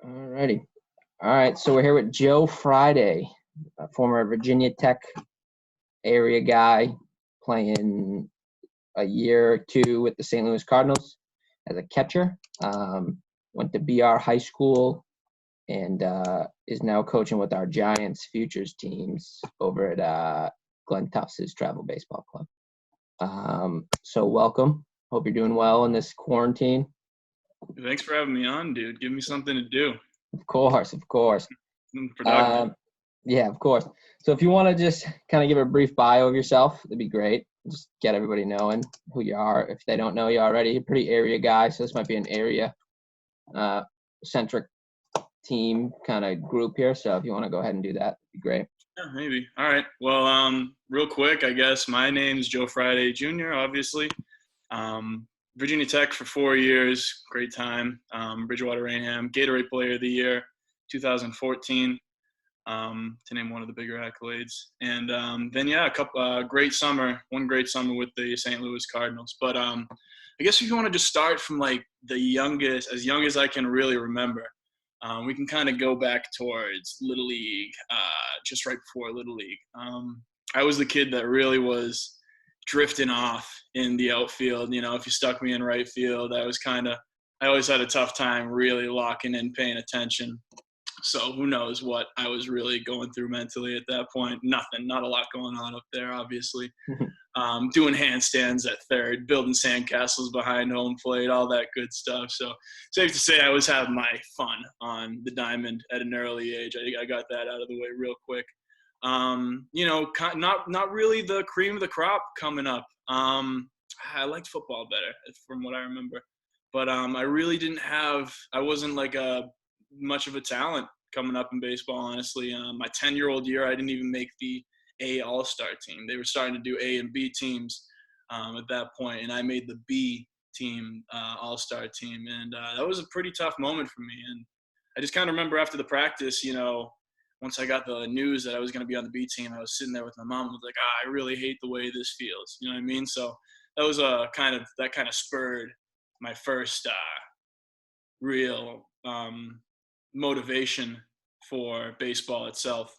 Alrighty. All right, so we're here with Joe Freiday, a former Virginia Tech area guy, playing a year or two with the St. Louis Cardinals as a catcher. Went to BR High School and is now coaching with our Giants futures teams over at Glenn Tufts' travel baseball club. So welcome. Hope you're doing well in this quarantine. Thanks for having me on, dude. Give me something to do. Of course. Productive. Yeah, of course. So if you want to just kind of give a brief bio of yourself, that'd be great. Just get everybody knowing who you are. If they don't know you already, you're a pretty area guy, so this might be an area centric team kind of group here. So if you want to go ahead and do that, that'd be great. Yeah, maybe. All right. Well, real quick, I guess my name's Joe Freiday Jr., obviously. Virginia Tech for 4 years, great time. Bridgewater Rainham, Gatorade Player of the Year, 2014, to name one of the bigger accolades. And then, yeah, one great summer with the St. Louis Cardinals. But I guess if you want to just start from like as young as I can really remember, we can kind of go back towards Little League, just right before Little League. I was the kid that really was drifting off in the outfield. You know, if you stuck me in right field, I always had a tough time really locking in, paying attention. So who knows what I was really going through mentally at that point. Nothing, not a lot going on up there, obviously. Doing handstands at third, building sandcastles behind home plate, all that good stuff. So safe to say I was having my fun on the diamond at an early age. I got that out of the way real quick. You know, not really the cream of the crop coming up. I liked football better from what I remember, but I wasn't like much of a talent coming up in baseball, honestly. My 10-year-old year, I didn't even make the A All-Star team. They were starting to do A and B teams at that point, and I made the B team All-Star team, and that was a pretty tough moment for me. And I just kind of remember after the practice, you know, once I got the news that I was going to be on the B team, I was sitting there with my mom and was like, I really hate the way this feels. You know what I mean? So that was that kind of spurred my first real motivation for baseball itself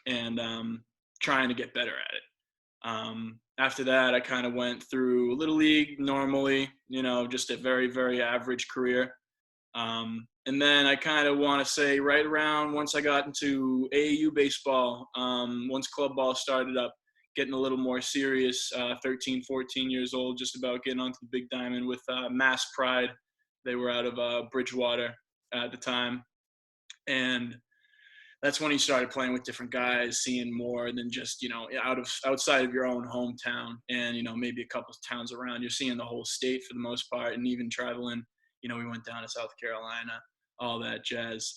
and trying to get better at it. After that, I kind of went through Little League normally, you know, just a very, very average career. And then I kind of want to say right around once I got into AAU baseball, once club ball started up, getting a little more serious, 13, 14 years old, just about getting onto the big diamond with Mass Pride. They were out of Bridgewater at the time. And that's when you started playing with different guys, seeing more than just, you know, outside of your own hometown and, you know, maybe a couple of towns around. You're seeing the whole state for the most part, and even traveling. You know, we went down to South Carolina, all that jazz.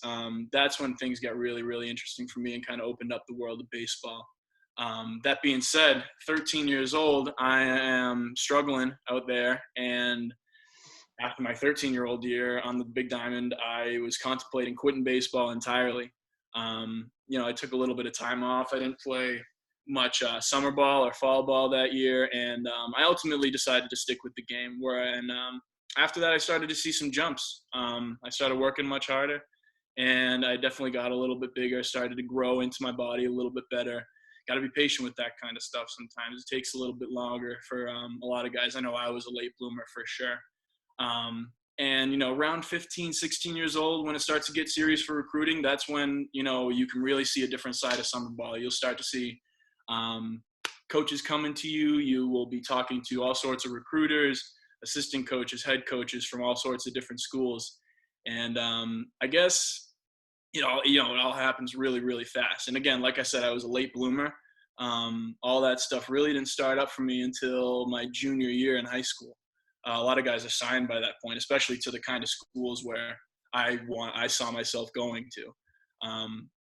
That's when things got really, really interesting for me and kind of opened up the world of baseball. That being said, 13 years old, I am struggling out there. And after my 13-year-old year on the big diamond, I was contemplating quitting baseball entirely. You know, I took a little bit of time off. I didn't play much summer ball or fall ball that year. And I ultimately decided to stick with the game. After that, I started to see some jumps. I started working much harder, and I definitely got a little bit bigger, started to grow into my body a little bit better. Got to be patient with that kind of stuff sometimes. It takes a little bit longer for a lot of guys. I know I was a late bloomer for sure. And, you know, around 15, 16 years old, when it starts to get serious for recruiting, that's when, you know, you can really see a different side of summer ball. You'll start to see coaches coming to you. You will be talking to all sorts of recruiters, assistant coaches, head coaches from all sorts of different schools. And I guess, you know, it all happens really, really fast. And again, like I said, I was a late bloomer. All that stuff really didn't start up for me until my junior year in high school. A lot of guys are signed by that point, especially to the kind of schools where I saw myself going to.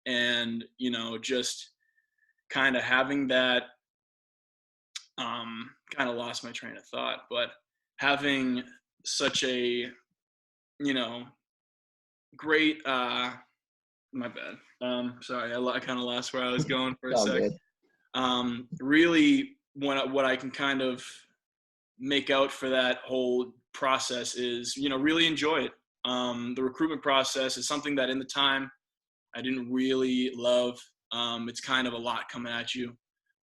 And, you know, just kind of having that, kind of lost my train of thought, but having such a, you know, great, my bad. Sorry, I kind of lost where I was going for a sec. Really, what I can kind of make out for that whole process is, you know, really enjoy it. The recruitment process is something that in the time I didn't really love. It's kind of a lot coming at you,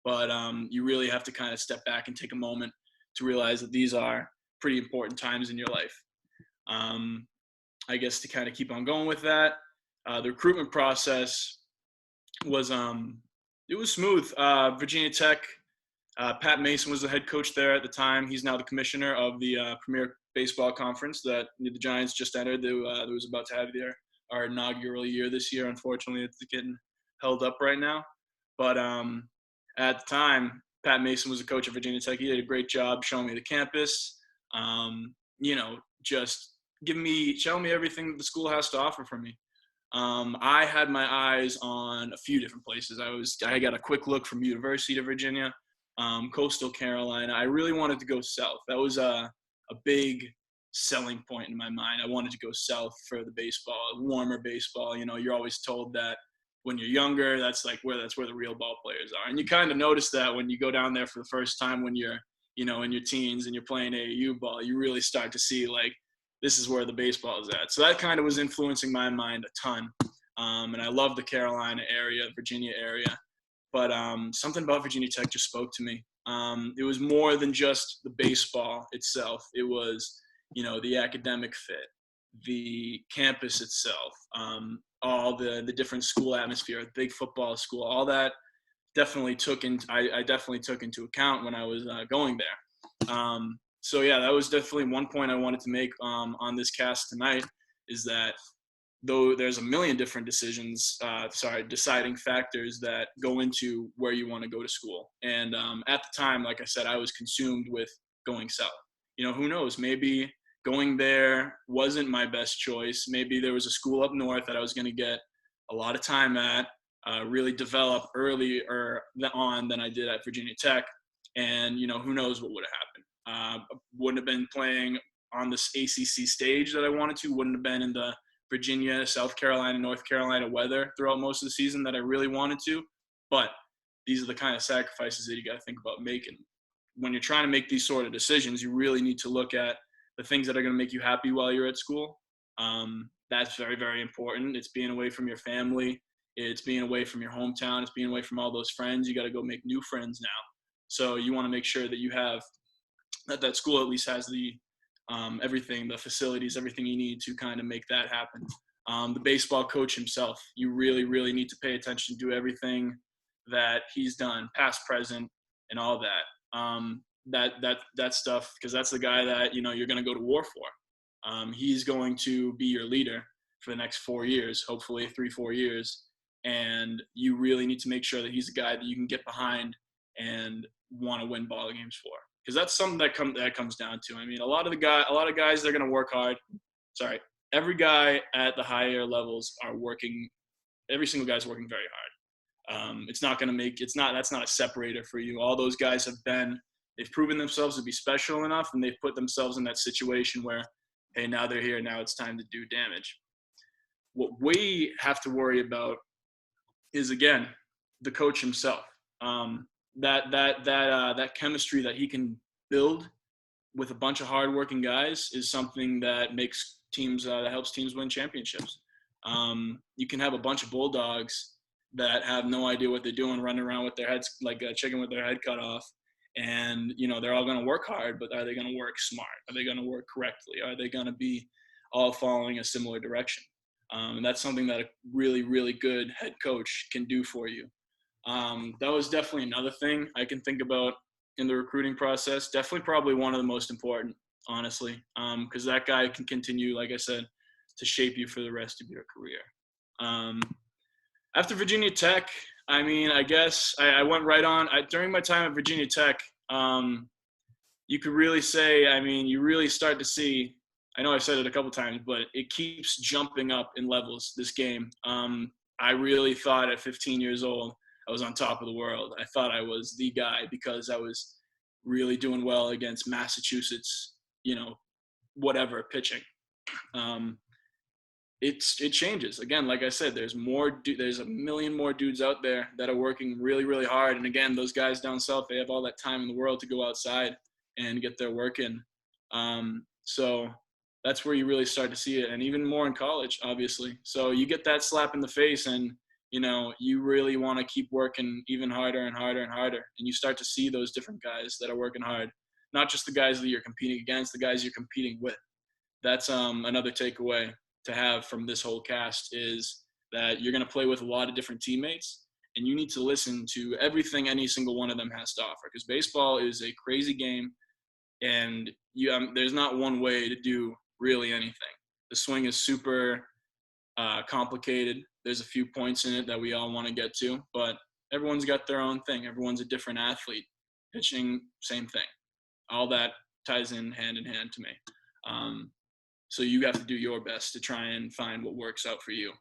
but you really have to kind of step back and take a moment to realize that these are pretty important times in your life. I guess to kind of keep on going with that, the recruitment process was it was smooth. Virginia Tech, Pat Mason was the head coach there at the time. He's now the commissioner of the Premier Baseball Conference that the Giants just entered. That was about to have our inaugural year this year. Unfortunately, it's getting held up right now. But at the time, Pat Mason was the coach of Virginia Tech. He did a great job showing me the campus. Just showing me everything that the school has to offer for me. I had my eyes on a few different places. I got a quick look from University of Virginia, Coastal Carolina. I really wanted to go south. That was a big selling point in my mind. I wanted to go south for the baseball, warmer baseball. You're always told that when you're younger, that's where the real ball players are. And you kind of notice that when you go down there for the first time when you're, in your teens and you're playing AAU ball, you really start to see this is where the baseball is at. So that kind of was influencing my mind a ton. And I love the Carolina area, Virginia area. But something about Virginia Tech just spoke to me. It was more than just the baseball itself. It was, the academic fit, the campus itself, all the different school atmosphere, big football school, all that I definitely took into account when I was going there. So yeah, that was definitely one point I wanted to make on this cast tonight, is that though there's a million different deciding factors that go into where you want to go to school. And at the time, like I said, I was consumed with going south. Who knows, maybe going there wasn't my best choice. Maybe there was a school up north that I was going to get a lot of time at, really develop earlier on than I did at Virginia Tech. And, who knows what would have happened. Wouldn't have been playing on this ACC stage that I wanted to, wouldn't have been in the Virginia, South Carolina, North Carolina weather throughout most of the season that I really wanted to. But these are the kind of sacrifices that you got to think about making. When you're trying to make these sort of decisions, you really need to look at the things that are going to make you happy while you're at school. That's very, very important. It's being away from your family. It's being away from your hometown. It's being away from all those friends. You got to go make new friends now. So you want to make sure that you have that school at least has the everything, the facilities, everything you need to kind of make that happen. The baseball coach himself, you really, really need to pay attention to everything that he's done, past, present, and all that. That stuff, because that's the guy that you're going to go to war for. He's going to be your leader for the next 4 years, hopefully 3-4 years, and you really need to make sure that he's a guy that you can get behind and want to win ball games for. Because that's something that comes down to. I mean, a lot of guys, they're going to work hard. Sorry, every guy at the higher levels are working. Every single guy's working very hard. That's not a separator for you. All those guys they've proven themselves to be special enough, and they've put themselves in that situation where, hey, now they're here. Now it's time to do damage. What we have to worry about is, again, the coach himself. That chemistry that he can build with a bunch of hardworking guys is something that makes teams that helps teams win championships. You can have a bunch of bulldogs that have no idea what they're doing, running around with their heads like a chicken with their head cut off, and they're all going to work hard, but are they going to work smart? Are they going to work correctly? Are they going to be all following a similar direction? And that's something that a really, really good head coach can do for you. That was definitely another thing I can think about in the recruiting process. Definitely probably one of the most important, honestly, because that guy can continue, like I said, to shape you for the rest of your career. After Virginia Tech, I mean, I guess I went right on. During my time at Virginia Tech, you could really say, I mean, you really start to see, I know I've said it a couple times, but it keeps jumping up in levels, this game. I really thought at 15 years old, I was on top of the world. I thought I was the guy because I was really doing well against Massachusetts, whatever, pitching. It changes. Again, like I said, there's a million more dudes out there that are working really, really hard. And again, those guys down south, they have all that time in the world to go outside and get their work in. So that's where you really start to see it, and even more in college, obviously. So you get that slap in the face, and you really want to keep working even harder and harder and harder, and you start to see those different guys that are working hard, not just the guys that you're competing against, the guys you're competing with. That's another takeaway to have from this whole cast is that you're going to play with a lot of different teammates, and you need to listen to everything any single one of them has to offer, because baseball is a crazy game, and there's not one way to do really anything. The swing is super complicated. There's a few points in it that we all want to get to, but everyone's got their own thing. Everyone's a different athlete. Pitching, same thing. All that ties in hand to me. So you have to do your best to try and find what works out for you.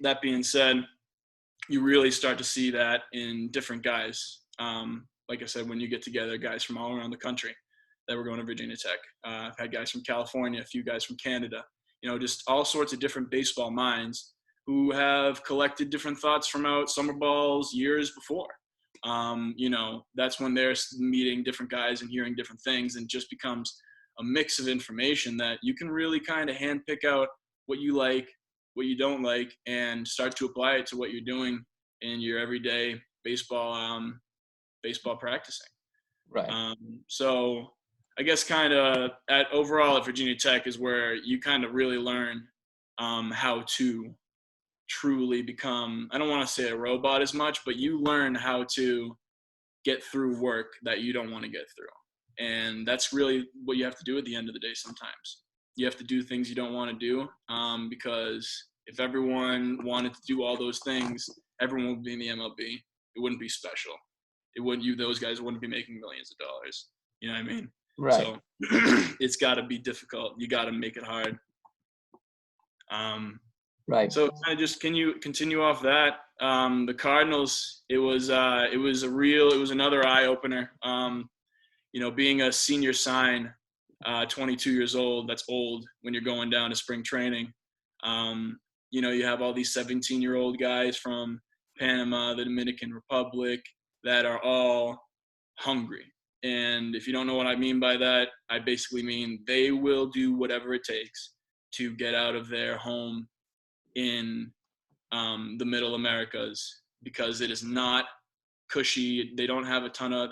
That being said, you really start to see that in different guys. Like I said, when you get together, guys from all around the country that were going to Virginia Tech. I've had guys from California, a few guys from Canada, just all sorts of different baseball minds who have collected different thoughts from out summer balls years before. That's when they're meeting different guys and hearing different things, and just becomes a mix of information that you can really kind of hand pick out what you like, what you don't like, and start to apply it to what you're doing in your everyday baseball practicing. Right. So I guess kind of overall at Virginia Tech is where you kind of really learn how to truly become, I don't want to say a robot as much, but you learn how to get through work that you don't want to get through. And that's really what you have to do at the end of the day sometimes. You have to do things you don't want to do, because if everyone wanted to do all those things, everyone would be in the MLB. It wouldn't be special. Those guys wouldn't be making millions of dollars. You know what I mean? Right. So it's got to be difficult. You got to make it hard. Right. So can you continue off that? The Cardinals, it was another eye opener. Being a senior sign, 22 years old, that's old when you're going down to spring training. You have all these 17-year-old guys from Panama, the Dominican Republic, that are all hungry. And if you don't know what I mean by that, I basically mean they will do whatever it takes to get out of their home in the Middle Americas, because it is not cushy. They don't have Fortnite.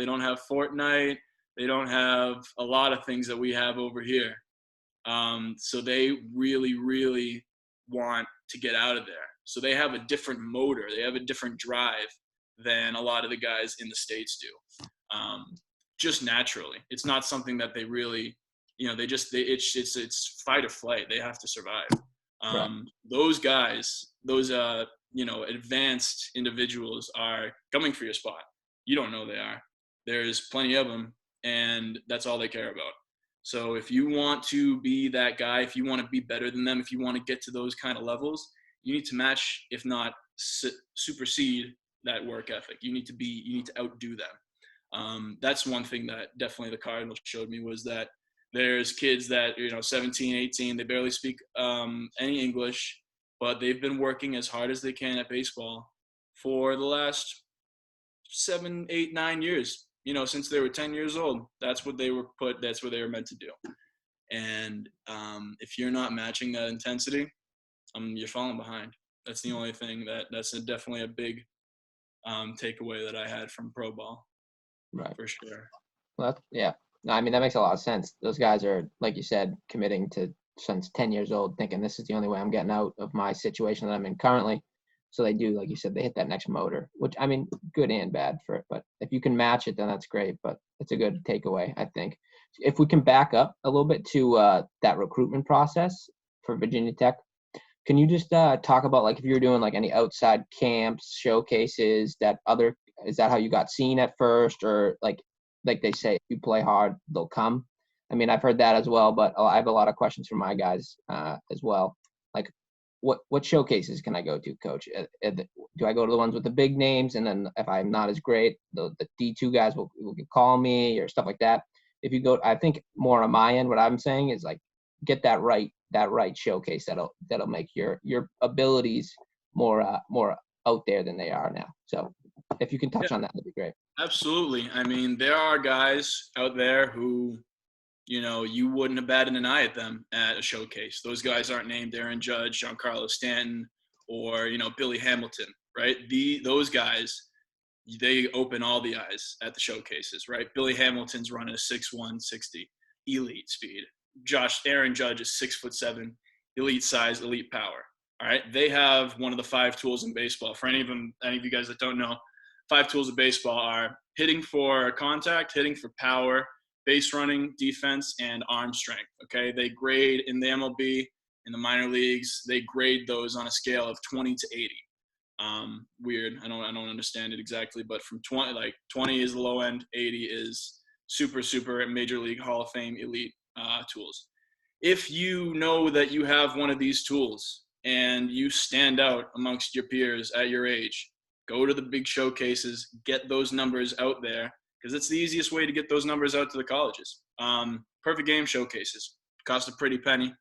They don't have a lot of things that we have over here. So they really, really want to get out of there. So they have a different motor. They have a different drive than a lot of the guys in the States do. Just naturally. It's not something that they really, it's fight or flight. They have to survive. Right. Those guys, those advanced individuals are coming for your spot. You don't know they are. There's plenty of them, and that's all they care about. So if you want to be that guy, if you want to be better than them, if you want to get to those kind of levels, you need to match, if not supersede, that work ethic. You need to outdo them. That's one thing that definitely the Cardinals showed me, was that there's kids that, 17, 18, they barely speak any English, but they've been working as hard as they can at baseball for the last 7, 8, 9 years, since they were 10 years old. That's what they were meant to do. And if you're not matching that intensity, you're falling behind. That's the only thing that's definitely a big takeaway that I had from pro ball. Right. For sure. Well, yeah. No, I mean, that makes a lot of sense. Those guys are, like you said, committing to since 10 years old, thinking this is the only way I'm getting out of my situation that I'm in currently. So they do, like you said, they hit that next motor, which, I mean, good and bad for it. But if you can match it, then that's great. But it's a good takeaway, I think. If we can back up a little bit to that recruitment process for Virginia Tech, can you just talk about, like, if you're doing, like, any outside camps, showcases, is that how you got seen at first? Or, like they say, if you play hard, they'll come. I mean, I've heard that as well, but I have a lot of questions for my guys as well. Like, what showcases can I go to, Coach? Do I go to the ones with the big names, and then if I'm not as great, the D2 guys will call me or stuff like that? If you go, I think more on my end, what I'm saying is, like, get that right showcase that'll make your abilities more out there than they are now. So if you can touch on that, that'd be great. Absolutely. I mean, there are guys out there who you wouldn't have batted an eye at them at a showcase. Those guys aren't named Aaron Judge, Giancarlo Stanton, or, Billy Hamilton, right? Those guys, they open all the eyes at the showcases, right? Billy Hamilton's running a 6'1", 60, elite speed. Aaron Judge is 6'7", elite size, elite power. All right. They have one of the 5 tools in baseball. For any of you guys that don't know, 5 tools of baseball are hitting for contact, hitting for power, base running, defense, and arm strength. Okay. They grade in the MLB, in the minor leagues, they grade those on a scale of 20 to 80. Weird. I don't understand it exactly, but from 20 is the low end, 80 is super major league Hall of Fame elite tools. If you know that you have one of these tools and you stand out amongst your peers at your age, go to the big showcases, get those numbers out there, because it's the easiest way to get those numbers out to the colleges. Perfect game showcases cost a pretty penny.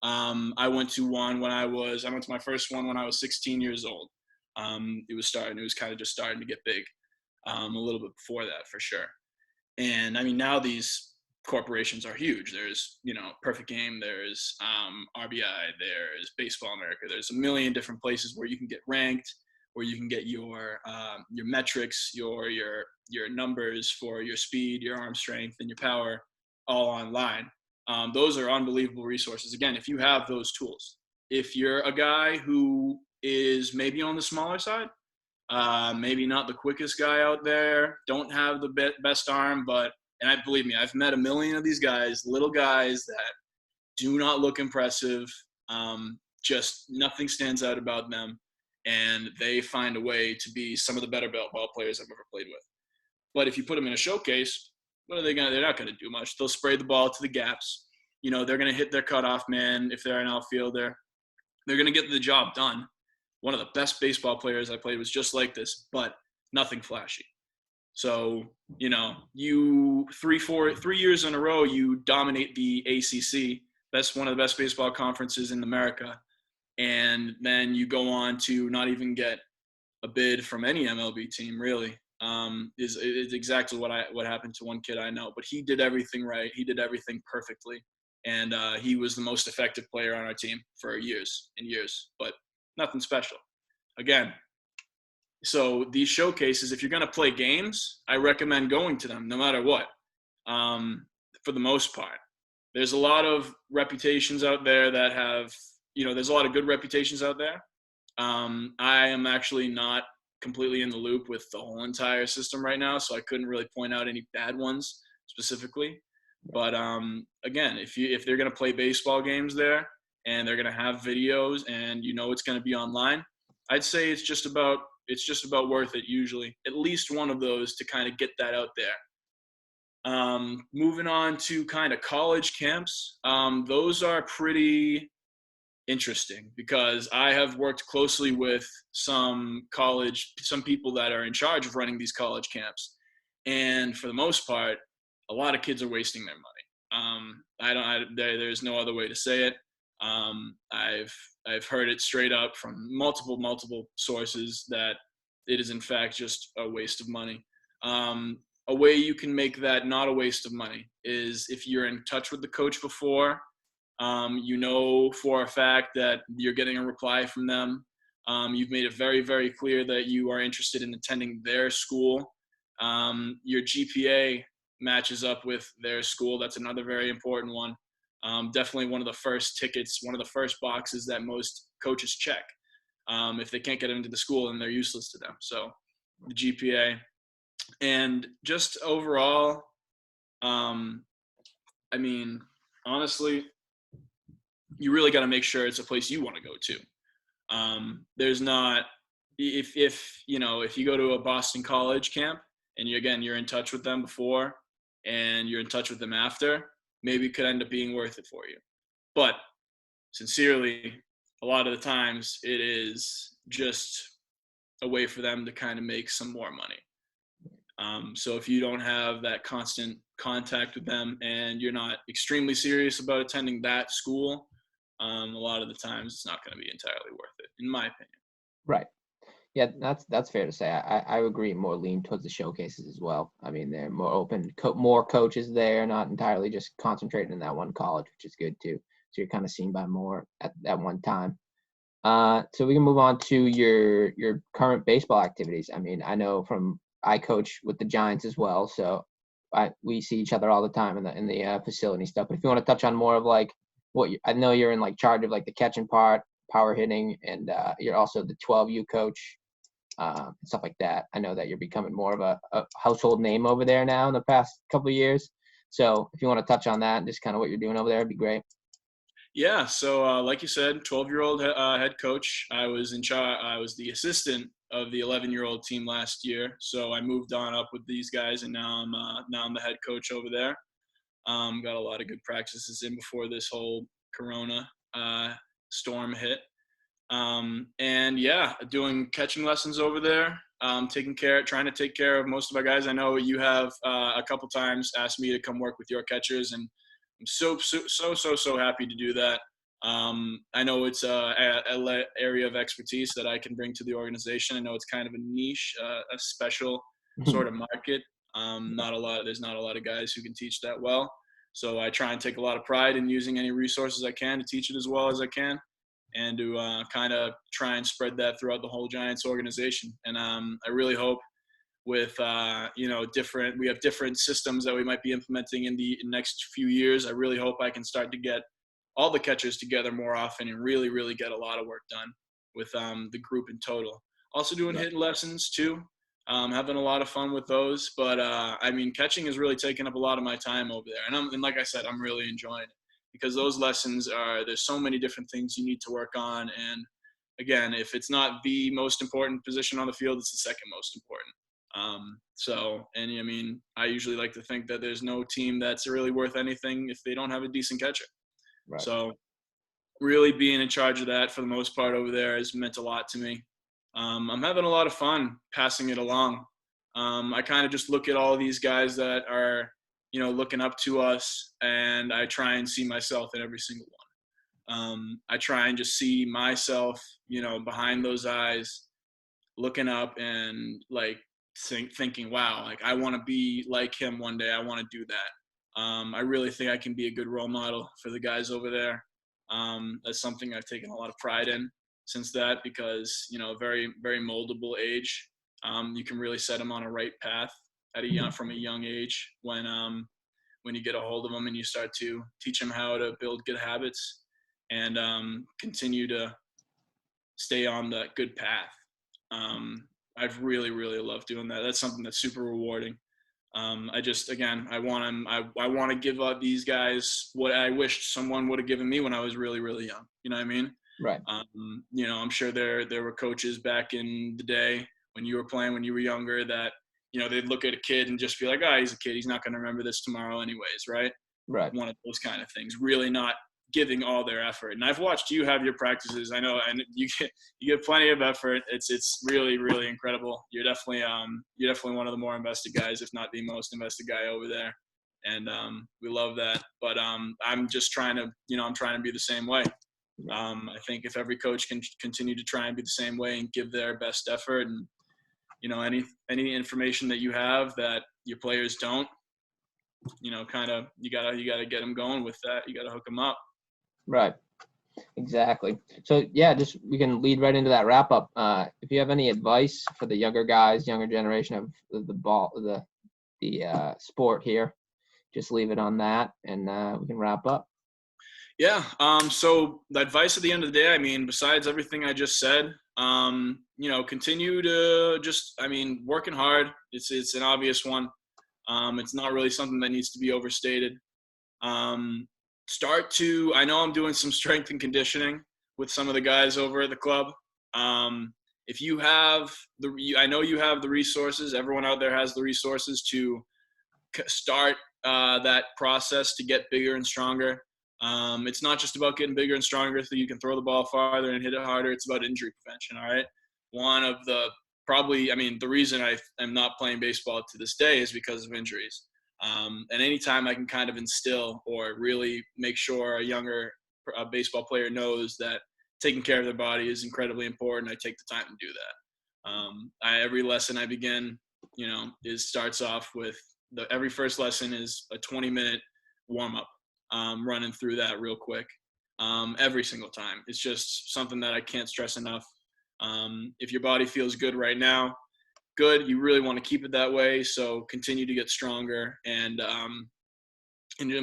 I went to my first one when I was 16 years old. It was kind of just starting to get big, a little bit before that for sure. And I mean, now these corporations are huge. There's, Perfect Game, there's RBI, there's Baseball America. There's a million different places where you can get ranked, where you can get your metrics, your numbers for your speed, your arm strength, and your power all online. Those are unbelievable resources. Again, if you have those tools. If you're a guy who is maybe on the smaller side, maybe not the quickest guy out there, don't have the best arm, believe me, I've met a million of these guys, little guys that do not look impressive. Just nothing stands out about them, and they find a way to be some of the better ball players I've ever played with. But if you put them in a showcase, they're not going to do much. They'll spray the ball to the gaps. They're going to hit their cutoff man if they're an outfielder. They're going to get the job done. One of the best baseball players I played was just like this, but nothing flashy. So, you 3 years in a row, you dominate the ACC. That's one of the best baseball conferences in America. And then you go on to not even get a bid from any MLB team, really. Is exactly what happened to one kid I know. But he did everything right. He did everything perfectly. And he was the most effective player on our team for years and years. But nothing special. Again, so these showcases, if you're going to play games, I recommend going to them no matter what, for the most part. There's a lot of reputations out there that have, there's a lot of good reputations out there. I am actually not completely in the loop with the whole entire system right now, so I couldn't really point out any bad ones specifically. But again, if they're going to play baseball games there and they're going to have videos and it's going to be online, I'd say it's just about worth it usually. At least one of those to kind of get that out there. Moving on to kind of college camps, those are pretty interesting because I have worked closely with some people that are in charge of running these college camps, and for the most part, a lot of kids are wasting their money. There's no other way to say it. I've heard it straight up from multiple sources that it is in fact just a waste of money. A way you can make that not a waste of money is if you're in touch with the coach before, for a fact that you're getting a reply from them. You've made it very, very clear that you are interested in attending their school. Your GPA matches up with their school. That's another very important one. Definitely one of the first tickets, one of the first boxes that most coaches check. If they can't get into the school, then they're useless to them. So the GPA. And just overall, honestly, you really got to make sure it's a place you want to go to. There's not, if you go to a Boston college camp and you're in touch with them before and you're in touch with them after, maybe it could end up being worth it for you. But sincerely, a lot of the times it is just a way for them to kind of make some more money. So if you don't have that constant contact with them and you're not extremely serious about attending that school, a lot of the times it's not going to be entirely worth it, in my opinion. Right. Yeah, that's fair to say. I agree. More lean towards the showcases as well. I mean, they're more open, more coaches there, not entirely just concentrating in that one college, which is good too. So you're kind of seen by more at one time. So we can move on to your current baseball activities. I mean, I coach with the Giants as well, so we see each other all the time in the facility stuff. But if you want to touch on more of like I know you're in like charge of like the catching part, power hitting, and you're also the 12U coach, and stuff like that. I know that you're becoming more of a household name over there now in the past couple of years. So if you want to touch on that and just kind of what you're doing over there, it'd be great. Yeah, so like you said, 12-year-old head coach. I was in charge. I was the assistant of the 11-year-old team last year. So I moved on up with these guys, and now I'm the head coach over there. Got a lot of good practices in before this whole Corona storm hit. And yeah, doing catching lessons over there. Trying to take care of most of my guys. I know you have a couple times asked me to come work with your catchers, and I'm so happy to do that. I know it's a area of expertise that I can bring to the organization. I know it's kind of a niche, a special sort of market. There's not a lot of guys who can teach that well. So I try and take a lot of pride in using any resources I can to teach it as well as I can, and to kind of try and spread that throughout the whole Giants organization. And I really hope with we have different systems that we might be implementing in the next few years. I really hope I can start to get all the catchers together more often and really get a lot of work done with the group in total. Also doing hitting lessons too. Having a lot of fun with those, but I mean, catching has really taken up a lot of my time over there, and like I said, I'm really enjoying it because those lessons there's so many different things you need to work on, and again, if it's not the most important position on the field, it's the second most important. And I mean, I usually like to think that there's no team that's really worth anything if they don't have a decent catcher. Right. So really being in charge of that for the most part over there has meant a lot to me. I'm having a lot of fun passing it along. I kind of just look at all these guys that are, looking up to us, and I try and see myself in every single one. I try and just see myself, behind those eyes, looking up and like thinking, wow, like I want to be like him one day. I want to do that. I really think I can be a good role model for the guys over there. That's something I've taken a lot of pride in since that, because very very moldable age. You can really set them on a right path from a young age when you get a hold of them and you start to teach them how to build good habits and continue to stay on that good path. I've really loved doing that. That's something that's super rewarding. I want to give these guys what I wished someone would have given me when I was really young. You know what I mean? Right. I'm sure there were coaches back in the day when you were playing, when you were younger, that, they'd look at a kid and just be like, oh, he's a kid. He's not going to remember this tomorrow anyways. Right. Right. One of those kind of things, really not giving all their effort. And I've watched you have your practices. I know, and you get plenty of effort. It's really incredible. You're definitely one of the more invested guys, if not the most invested guy over there. And we love that. But I'm just trying to, I'm trying to be the same way. I think if every coach can continue to try and be the same way and give their best effort, and any information that you have that your players don't, kind of you gotta get them going with that. You gotta hook them up. Right. Exactly. So yeah, just we can lead right into that wrap up. If you have any advice for the younger guys, younger generation of the sport here, just leave it on that, and we can wrap up. Yeah. So the advice at the end of the day, I mean, besides everything I just said, continue to working hard. It's an obvious one. It's not really something that needs to be overstated. I know I'm doing some strength and conditioning with some of the guys over at the club. If you have I know you have the resources. Everyone out there has the resources to start that process to get bigger and stronger. It's not just about getting bigger and stronger so you can throw the ball farther and hit it harder. It's about injury prevention. All right. The reason I am not playing baseball to this day is because of injuries. And anytime I can kind of instill or really make sure a younger baseball player knows that taking care of their body is incredibly important, I take the time to do that. Every lesson I begin, starts off with every first lesson is a 20-minute warm up, running through that real quick. Every single time. It's just something that I can't stress enough. If your body feels good right now, good. You really want to keep it that way. So continue to get stronger and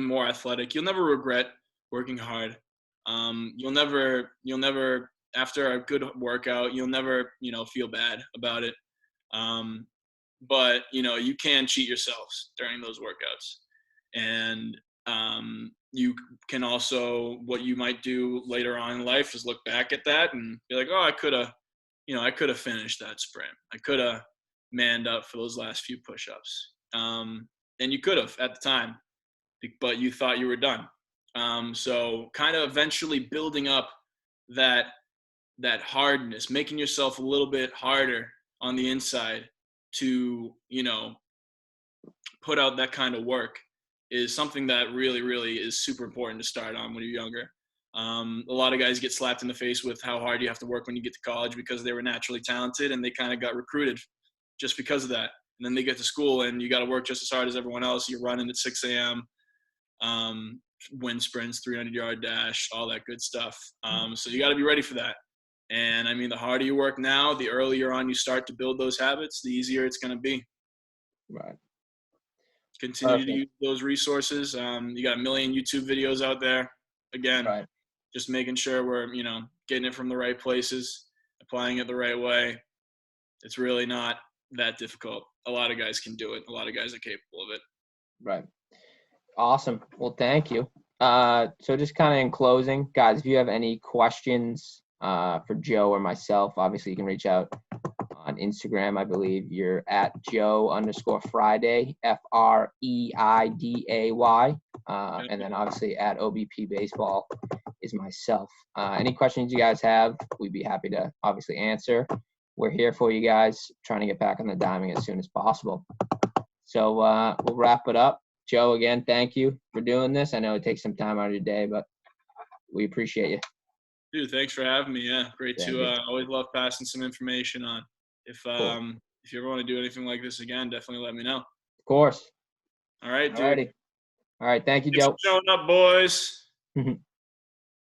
more athletic. You'll never regret working hard. You'll never, after a good workout, you'll never, feel bad about it. But you can cheat yourselves during those workouts. And you can also, what you might do later on in life is look back at that and be like, oh, I could have finished that sprint. I could have manned up for those last few push-ups. And you could have at the time, but you thought you were done. So kind of eventually building up that hardness, making yourself a little bit harder on the inside to, put out that kind of work is something that really, really is super important to start on when you're younger. A lot of guys get slapped in the face with how hard you have to work when you get to college because they were naturally talented and they kind of got recruited just because of that. And then they get to school and you got to work just as hard as everyone else. You're running at 6 a.m., wind sprints, 300-yard dash, all that good stuff. So you got to be ready for that. And I mean, the harder you work now, the earlier on you start to build those habits, the easier it's going to be. Right. Continue to use those resources. You got a million YouTube videos out there. Again, right. Just making sure we're, getting it from the right places, applying it the right way. It's really not that difficult. A lot of guys can do it. A lot of guys are capable of it. Right. Awesome. Well, thank you. So just kind of in closing, guys, if you have any questions for Joe or myself, obviously you can reach out on Instagram. I believe you're at Joe_Freiday, Freiday. And then obviously at OBP Baseball is myself. Any questions you guys have, we'd be happy to obviously answer. We're here for you guys, trying to get back on the diamond as soon as possible. So we'll wrap it up. Joe, again, thank you for doing this. I know it takes some time out of your day, but we appreciate you. Dude, thanks for having me. Yeah, great to always love passing some information on. If you ever want to do anything like this again, definitely let me know. Of course. All right, dude. Alrighty. All right, thank you, Joe. Thanks for showing up, boys.